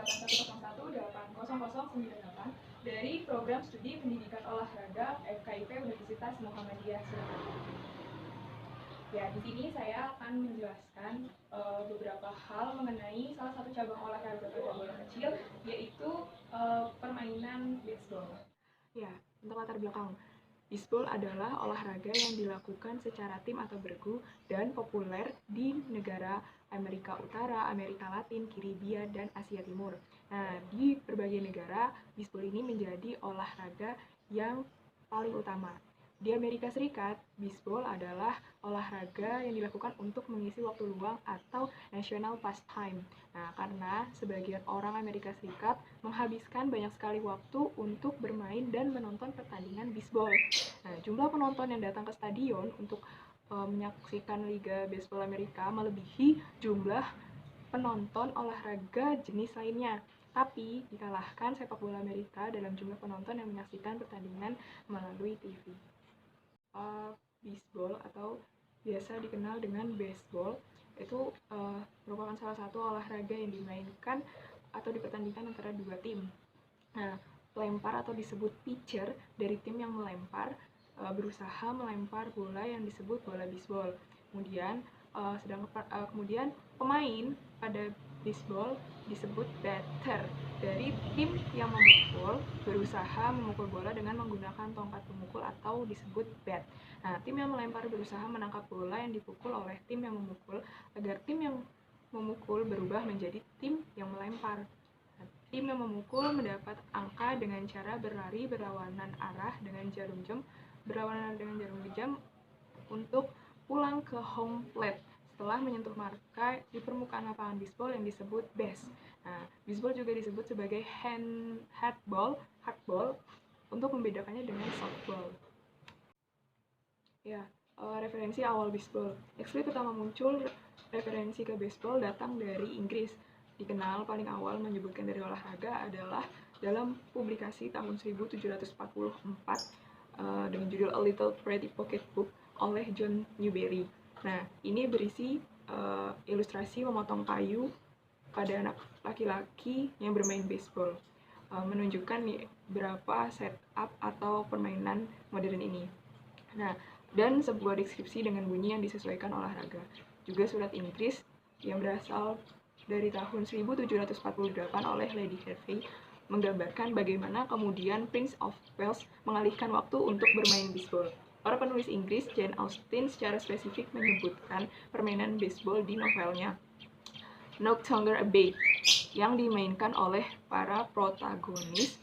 81018098 dari Program Studi Pendidikan Olahraga FKIP Universitas Muhammadiyah Surakarta. Ya, di sini saya akan menjelaskan beberapa hal mengenai salah satu cabang olahraga pada bola kecil, yaitu permainan baseball. Ya, untuk latar belakang, baseball adalah olahraga yang dilakukan secara tim atau bergu dan populer di negara Amerika Utara, Amerika Latin, Karibia, dan Asia Timur. Nah, di berbagai negara, baseball ini menjadi olahraga yang paling utama. Di Amerika Serikat, baseball adalah olahraga yang dilakukan untuk mengisi waktu luang atau national pastime. Nah, karena sebagian orang Amerika Serikat menghabiskan banyak sekali waktu untuk bermain dan menonton pertandingan baseball. Nah, jumlah penonton yang datang ke stadion untuk menyaksikan Liga Baseball Amerika melebihi jumlah penonton olahraga jenis lainnya. Tapi dikalahkan sepak bola Amerika dalam jumlah penonton yang menyaksikan pertandingan melalui TV. Baseball atau biasa dikenal dengan baseball itu merupakan salah satu olahraga yang dimainkan atau dipertandingkan antara dua tim. Nah, pelempar atau disebut pitcher dari tim yang melempar berusaha melempar bola yang disebut bola baseball. Kemudian pemain pada baseball disebut batter dari tim yang memukul berusaha memukul bola dengan menggunakan tongkat pemukul atau disebut bat. Nah, tim yang melempar berusaha menangkap bola yang dipukul oleh tim yang memukul agar tim yang memukul berubah menjadi tim yang melempar. Nah, tim yang memukul mendapat angka dengan cara berlari berlawanan arah dengan jarum jam untuk pulang ke home plate setelah menyentuh marka di permukaan lapangan baseball yang disebut base. Nah, baseball juga disebut sebagai hardball untuk membedakannya dengan softball. Ya, referensi awal baseball. Eksklusif pertama muncul referensi ke baseball datang dari Inggris. Dikenal paling awal menyebutkan dari olahraga adalah dalam publikasi tahun 1744 dengan judul A Little Pretty Pocket Book oleh John Newbery. Nah, ini berisi ilustrasi memotong kayu pada anak laki-laki yang bermain baseball, menunjukkan berapa setup atau permainan modern ini. Nah, dan sebuah deskripsi dengan bunyi yang disesuaikan olahraga. Juga surat Inggris yang berasal dari tahun 1748 oleh Lady Hervey menggambarkan bagaimana kemudian Prince of Wales mengalihkan waktu untuk bermain baseball. Para penulis Inggris, Jane Austen, secara spesifik menyebutkan permainan baseball di novelnya No Longer a Bay yang dimainkan oleh para protagonis,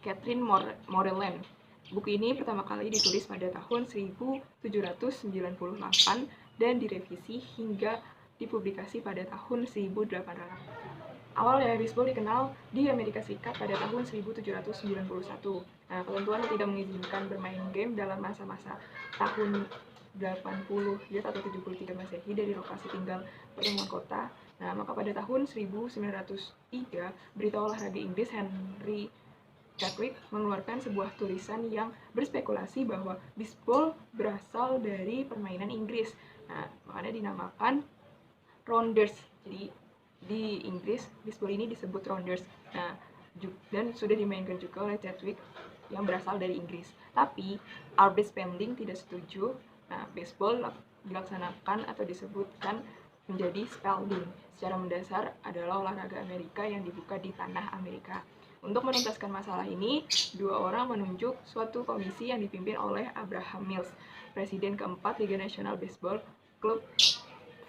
Catherine Morland. Buku ini pertama kali ditulis pada tahun 1798 dan direvisi hingga dipublikasi pada tahun 1800. Awalnya baseball dikenal di Amerika Serikat pada tahun 1791. Nah, ketentuan yang tidak mengizinkan bermain game dalam masa-masa tahun 80 atau 73 Masehi dari lokasi tinggal pertemuan kota. Nah, maka pada tahun 1903, berita olahraga Inggris Henry Chadwick mengeluarkan sebuah tulisan yang berspekulasi bahwa baseball berasal dari permainan Inggris. Nah, makanya dinamakan rounders. Jadi di Inggris baseball ini disebut rounders. Nah, dan sudah dimainkan juga oleh Chadwick yang berasal dari Inggris. Tapi Albert Spending tidak setuju. Nah, baseball dilaksanakan atau disebutkan menjadi Spalding. Secara mendasar adalah olahraga Amerika yang dibuka di tanah Amerika. Untuk menuntaskan masalah ini, dua orang menunjuk suatu komisi yang dipimpin oleh Abraham Mills, presiden keempat Liga Nasional Baseball Klub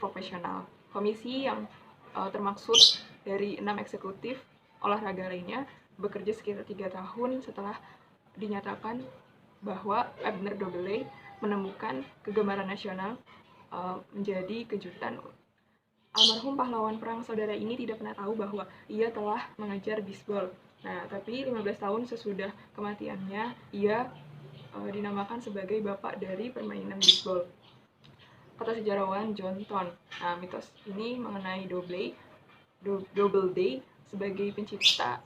Profesional. Komisi yang termaksud dari 6 eksekutif olahraga lainnya bekerja sekitar 3 tahun setelah dinyatakan bahwa Abner Doubleday menemukan kegemaran nasional menjadi kejutan. Almarhum pahlawan perang saudara ini tidak pernah tahu bahwa ia telah mengajar baseball. Nah, tapi 15 tahun sesudah kematiannya, ia dinamakan sebagai bapak dari permainan baseball. Kata sejarawan John Thorne. Nah, mitos ini mengenai Doubleday sebagai pencipta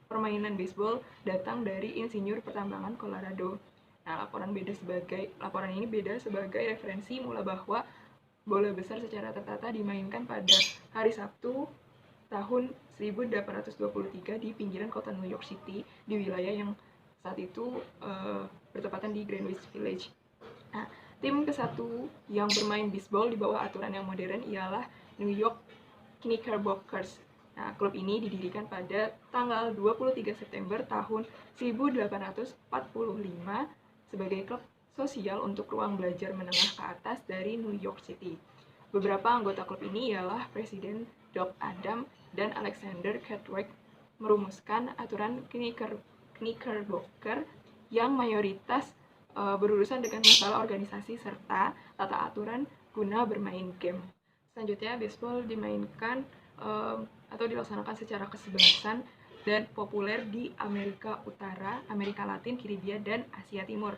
permainan baseball datang dari insinyur pertambangan Colorado. Nah, laporan ini beda sebagai referensi mula bahwa bola besar secara tertata dimainkan pada hari Sabtu tahun 1823 di pinggiran kota New York City, di wilayah yang saat itu bertepatan di Greenwich Village. Nah, tim ke-1 yang bermain bisbol di bawah aturan yang modern ialah New York Knickerbockers. Nah, klub ini didirikan pada tanggal 23 September tahun 1845 sebagai klub sosial untuk ruang belajar menengah ke atas dari New York City. Beberapa anggota klub ini ialah Presiden Doc Adam dan Alexander Chadwick merumuskan aturan Knickerbocker yang mayoritas berurusan dengan masalah organisasi serta tata aturan guna bermain game. Selanjutnya, baseball dimainkan atau dilaksanakan secara kesebelasan dan populer di Amerika Utara, Amerika Latin, Karibia, dan Asia Timur.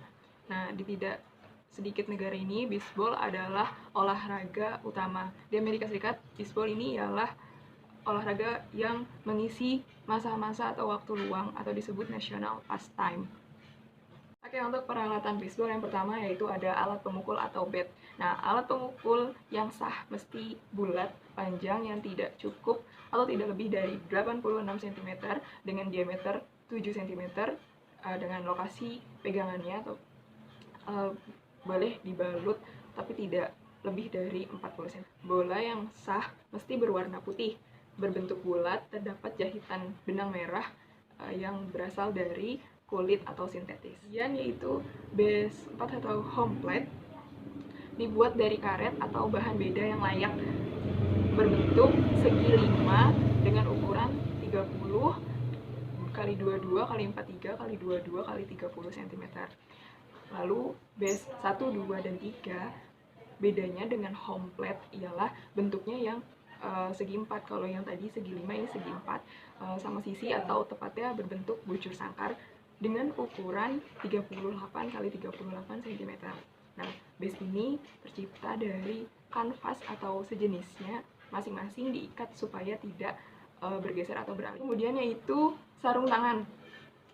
Nah, di tidak sedikit negara ini, baseball adalah olahraga utama. Di Amerika Serikat, baseball ini ialah olahraga yang mengisi masa-masa atau waktu luang atau disebut national pastime. Oke, untuk peralatan baseball yang pertama yaitu ada alat pemukul atau bat. Nah, alat pemukul yang sah mesti bulat, panjang yang tidak cukup atau tidak lebih dari 86 cm dengan diameter 7 cm dengan lokasi pegangannya atau boleh dibalut tapi tidak lebih dari 40 cm. Bola yang sah mesti berwarna putih, berbentuk bulat, terdapat jahitan benang merah yang berasal dari kulit atau sintetis. Kemudian yaitu base 4 atau home plate dibuat dari karet atau bahan beda yang layak, berbentuk segi 5 dengan ukuran 30 x 22 x 43 x 22 x 30 cm. Lalu base 1, 2, dan 3 bedanya dengan home plate ialah bentuknya yang segi 4. Kalau yang tadi segi 5, ini segi 4 sama sisi atau tepatnya berbentuk bucur sangkar dengan ukuran 38 x 38 cm. Nah, base ini tercipta dari kanvas atau sejenisnya, masing-masing diikat supaya tidak bergeser atau beralih. Kemudian yaitu sarung tangan.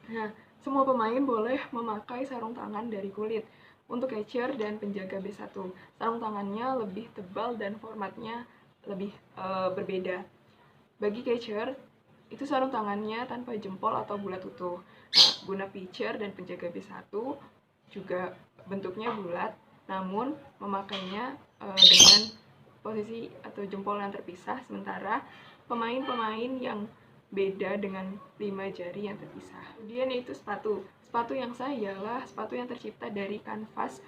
Nah, semua pemain boleh memakai sarung tangan dari kulit. Untuk catcher dan penjaga base 1, sarung tangannya lebih tebal dan formatnya lebih berbeda. Bagi catcher, itu sarung tangannya tanpa jempol atau bulat utuh. Nah, guna pitcher dan penjaga B1 juga bentuknya bulat, namun memakainya dengan posisi atau jempol yang terpisah, sementara pemain-pemain yang beda dengan 5 jari yang terpisah. Kemudian yaitu sepatu. Sepatu yang sah ialah sepatu yang tercipta dari kanvas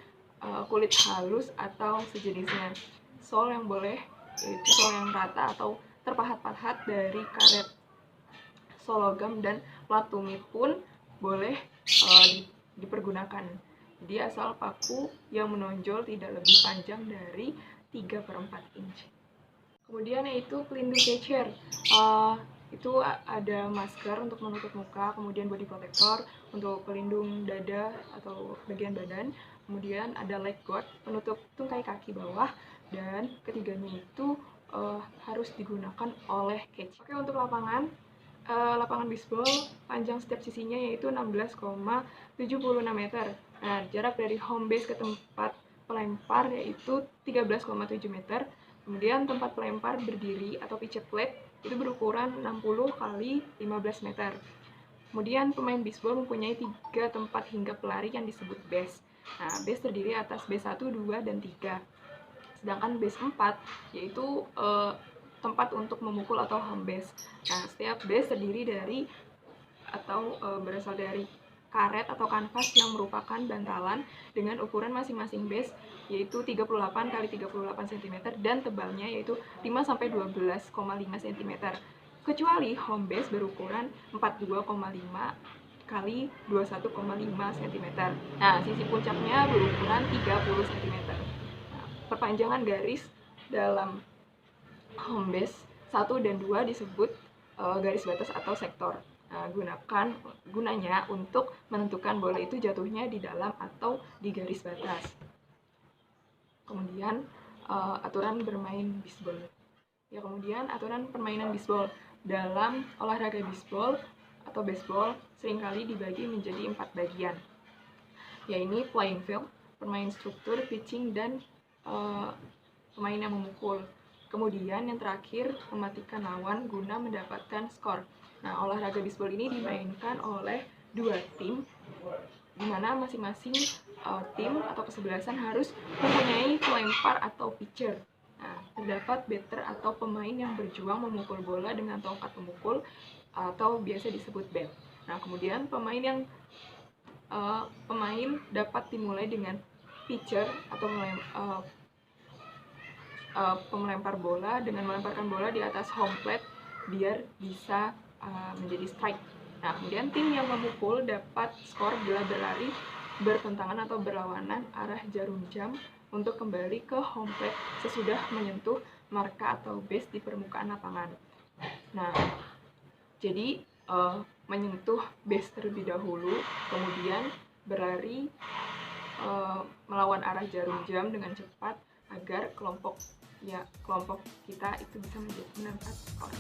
kulit halus atau sejenisnya. Sol yang boleh yaitu sol yang rata atau terpahat-pahat dari karet logam, dan plat tumit pun boleh dipergunakan. Jadi asal paku yang menonjol tidak lebih panjang dari 3/4 inch. Kemudian yaitu pelindung catcher. Itu ada masker untuk menutup muka, kemudian body protector untuk pelindung dada atau bagian badan, kemudian ada leg guard penutup tungkai kaki bawah, dan ketiganya itu harus digunakan oleh catcher. Oke, untuk lapangan baseball panjang setiap sisinya yaitu 16,76 meter. Nah, jarak dari home base ke tempat pelempar yaitu 13,7 meter. Kemudian tempat pelempar berdiri atau pitch plate itu berukuran 60 x 15 meter. Kemudian pemain baseball mempunyai 3 tempat hinggap pelari yang disebut base. Nah, base terdiri atas base 1, 2, dan 3. Sedangkan base 4 yaitu tempat untuk memukul atau home base. Nah, setiap base terdiri dari atau berasal dari karet atau kanvas yang merupakan bantalan dengan ukuran masing-masing base yaitu 38 x 38 cm dan tebalnya yaitu 5 sampai 12,5 cm. Kecuali home base berukuran 42,5 x 21,5 cm. Nah, sisi puncaknya berukuran 30 cm. Nah, perpanjangan garis dalam home base 1 dan 2 disebut garis batas atau sektor. Nah, gunanya untuk menentukan bola itu jatuhnya di dalam atau di garis batas. Kemudian aturan bermain baseball. Ya, kemudian aturan permainan baseball. Dalam olahraga baseball atau baseball seringkali dibagi menjadi 4 bagian, yaitu playing field, permain struktur, pitching, dan pemain yang memukul. Kemudian yang terakhir, mematikan lawan guna mendapatkan skor. Nah, olahraga bisbol ini dimainkan oleh dua tim, di mana masing-masing tim atau kesebelasan harus mempunyai pelempar atau pitcher. Nah, terdapat batter atau pemain yang berjuang memukul bola dengan tongkat pemukul atau biasa disebut bat. Nah, kemudian pemain dapat dimulai dengan pitcher atau melempar bola dengan melemparkan bola di atas home plate biar bisa menjadi strike. Nah, kemudian tim yang memukul dapat skor bila berlari bertentangan atau berlawanan arah jarum jam untuk kembali ke home plate sesudah menyentuh marka atau base di permukaan lapangan. Nah, jadi menyentuh base terlebih dahulu, kemudian berlari melawan arah jarum jam dengan cepat agar kelompok kita itu bisa mendapat skor.